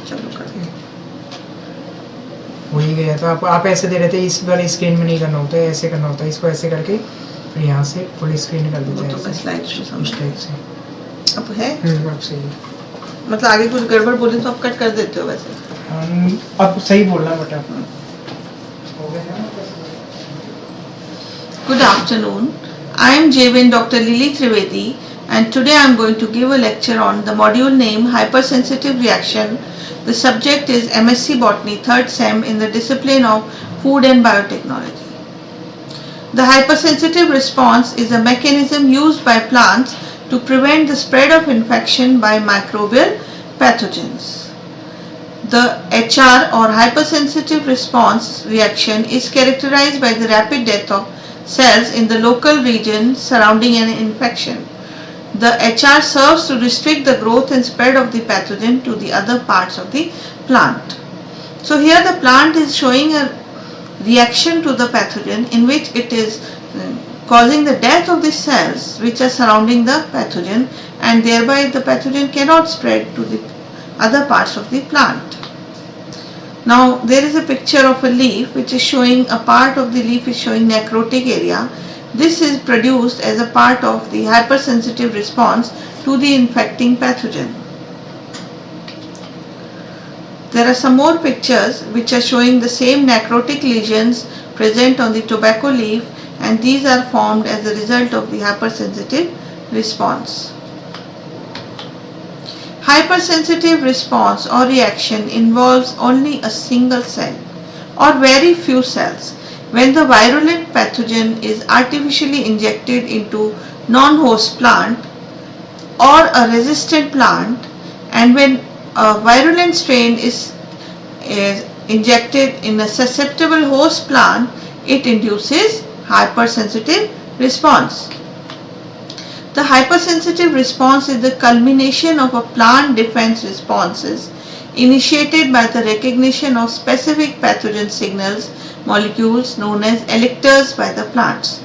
चलो कर हो ही गया। तो आप ऐसे दे रहे थे, इस वाली स्क्रीन में नहीं करना होता है, ऐसे करना होता है, इसको ऐसे करके फिर यहाँ से फुल स्क्रीन कर देते वो हैं तो मैं ऐसे, स्लाइड शो इस समझ टाइप से। अब है अब सही है। मतलब आगे कुछ गड़बड़ बोले तो आप कट कर देते हो वैसे। अब सही बोलना बेटा। हो गया ना? Good afternoon. I am Jevin Dr. Lily Trivedi and today I am going to give a lecture on the module name Hypersensitive Reaction. The subject is MSc Botany 3rd Sem in the discipline of Food and Biotechnology. The hypersensitive response is a mechanism used by plants to prevent the spread of infection by microbial pathogens. The HR or hypersensitive response reaction is characterized by the rapid death of cells in the local region surrounding an infection. The HR serves to restrict the growth and spread of the pathogen to the other parts of the plant. So here the plant is showing a reaction to the pathogen in which it is causing the death of the cells which are surrounding the pathogen, and thereby the pathogen cannot spread to the other parts of the plant. Now there is a picture of a leaf which is showing a part of the leaf is showing necrotic area. This is produced as a part of the hypersensitive response to the infecting pathogen. There are some more pictures which are showing the same necrotic lesions present on the tobacco leaf, and these are formed as a result of the hypersensitive response. Hypersensitive response or reaction involves only a single cell or very few cells. When the virulent pathogen is artificially injected into non-host plant or a resistant plant, and when a virulent strain is injected in a susceptible host plant, it induces hypersensitive response. The hypersensitive response is the culmination of a plant defense responses initiated by the recognition of specific pathogen signals molecules known as elictors by the plants.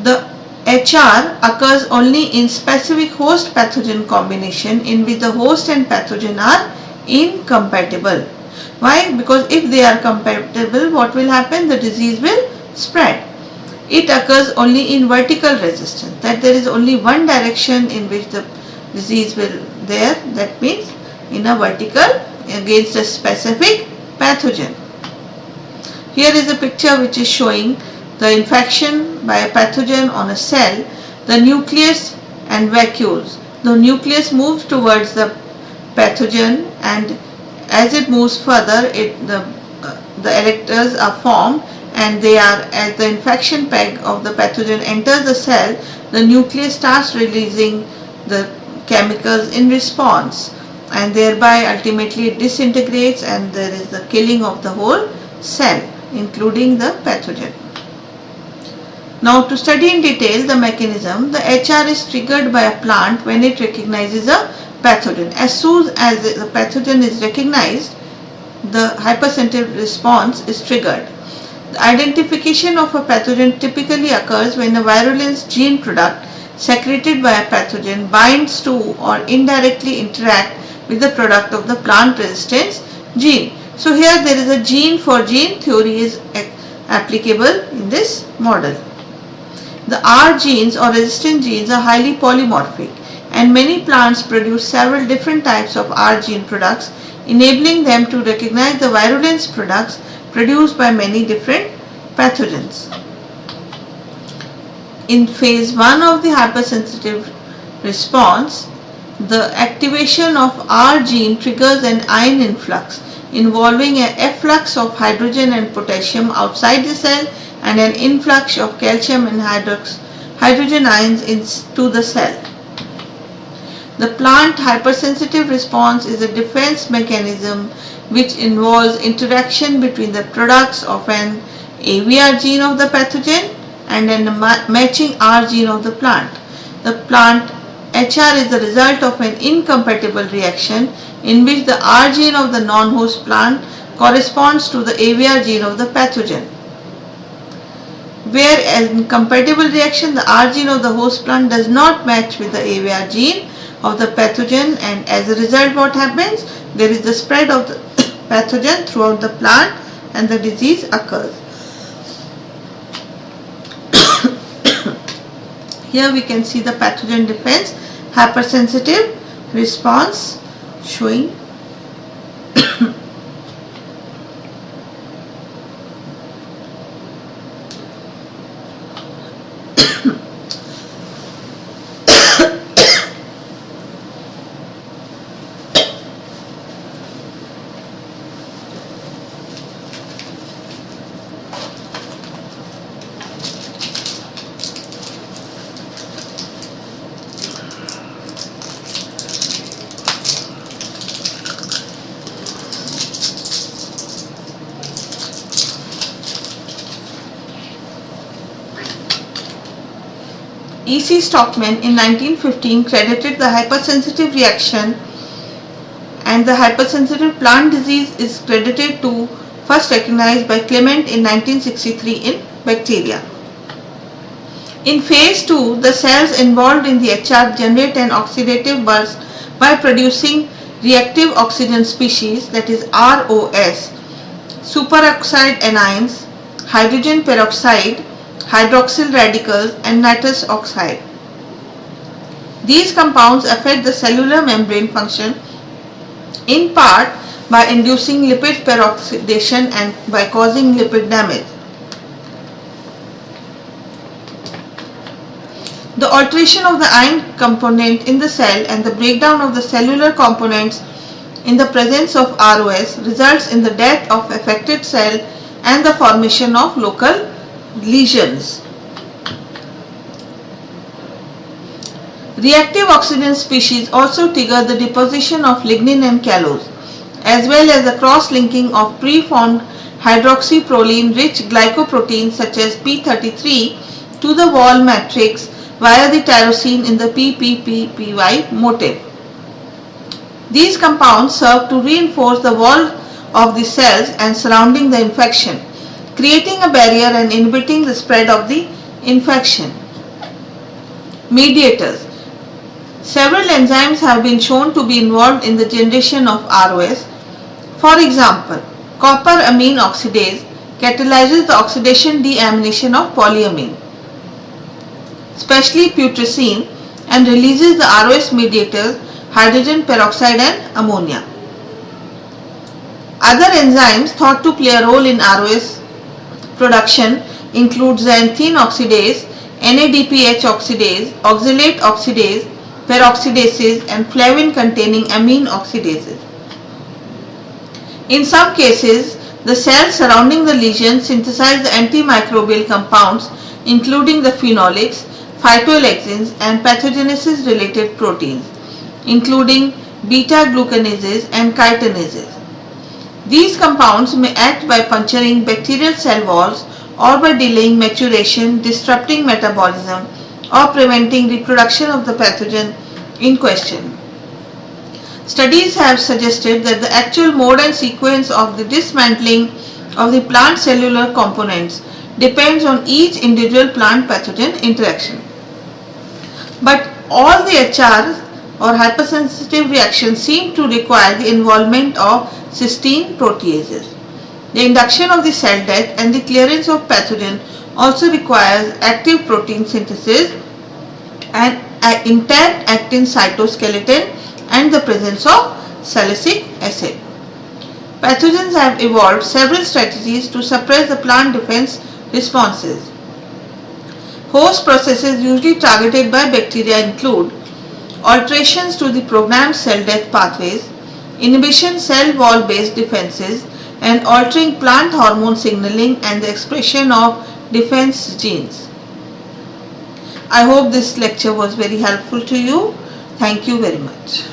The HR occurs only in specific host pathogen combination in which the host and pathogen are incompatible. Why? Because if they are compatible, what will happen? The disease will spread. It occurs only in vertical resistance, that there is only one direction in which the disease will there, that means in a vertical against a specific pathogen. Here is a picture which is showing the infection by a pathogen on a cell, the nucleus and vacuoles. The nucleus moves towards the pathogen, and as it moves further, the elictors are formed, and they are, as the infection peg of the pathogen enters the cell, the nucleus starts releasing the chemicals in response, and thereby ultimately it disintegrates and there is the killing of the whole cell including the pathogen. Now to study in detail the mechanism, the HR is triggered by a plant when it recognizes a pathogen. As soon as the pathogen is recognized, the hypersensitive response is triggered. The identification of a pathogen typically occurs when a virulence gene product secreted by a pathogen binds to or indirectly interact with the product of the plant resistance gene. So here there is a gene for gene theory is applicable in this model. The R genes or resistant genes are highly polymorphic, and many plants produce several different types of R gene products, enabling them to recognize the virulence products produced by many different pathogens. In phase 1 of the hypersensitive response, the activation of R gene triggers an ion influx involving an efflux of hydrogen and potassium outside the cell and an influx of calcium and hydrogen ions into the cell. The plant hypersensitive response is a defense mechanism which involves interaction between the products of an AVR gene of the pathogen and a matching R gene of the plant. The plant HR is the result of an incompatible reaction in which the R gene of the non-host plant corresponds to the AVR gene of the pathogen. Whereas in compatible reaction, the R gene of the host plant does not match with the AVR gene of the pathogen, and as a result what happens? there is the spread of the pathogen throughout the plant and the disease occurs. Here we can see the pathogen defense hypersensitive response showing E.C. Stockman in 1915 credited the hypersensitive reaction, and the hypersensitive plant disease is credited to first recognized by Clement in 1963 in bacteria. In phase 2, the cells involved in the HR generate an oxidative burst by producing reactive oxygen species, that is ROS, superoxide anions, hydrogen peroxide, hydroxyl radicals and nitrous oxide. These compounds affect the cellular membrane function in part by inducing lipid peroxidation and by causing lipid damage. The alteration of the ion component in the cell and the breakdown of the cellular components in the presence of ROS results in the death of affected cell and the formation of local lesions. Reactive oxygen species also trigger the deposition of lignin and callose, as well as the cross-linking of preformed hydroxyproline rich glycoproteins such as P33 to the wall matrix via the tyrosine in the PPPY motif. These compounds serve to reinforce the wall of the cells and surrounding the infection, creating a barrier and inhibiting the spread of the infection. Mediators. Several enzymes have been shown to be involved in the generation of ROS. For example, copper amine oxidase catalyzes the oxidation deamination of polyamine, especially putrescine, and releases the ROS mediators hydrogen peroxide and ammonia. Other enzymes thought to play a role in ROS production include xanthine oxidase, NADPH oxidase, oxalate oxidase, peroxidases and flavin containing amine oxidases. In some cases, the cells surrounding the lesion synthesize the antimicrobial compounds including the phenolics, phytoalexins and pathogenesis related proteins, including beta-glucanases and chitinases. These compounds may act by puncturing bacterial cell walls or by delaying maturation, disrupting metabolism or preventing reproduction of the pathogen in question. Studies have suggested that the actual mode and sequence of the dismantling of the plant cellular components depends on each individual plant pathogen interaction. But all the HR or hypersensitive reactions seem to require the involvement of cysteine proteases. The induction of the cell death and the clearance of pathogen also requires active protein synthesis and intact actin cytoskeleton and the presence of salicylic acid. Pathogens have evolved several strategies to suppress the plant defense responses. Host processes usually targeted by bacteria include alterations to the programmed cell death pathways, inhibition cell wall based defenses, and altering plant hormone signaling and the expression of defense genes. I hope this lecture was very helpful to you. Thank you very much.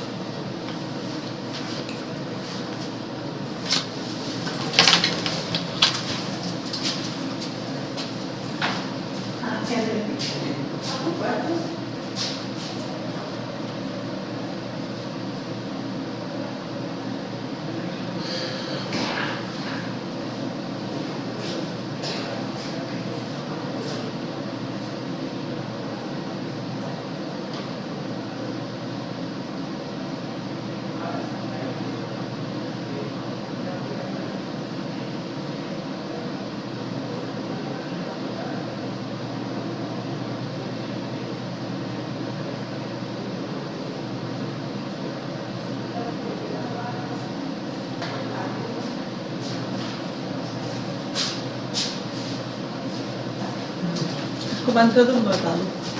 इसको बंद कर दो, बता दो।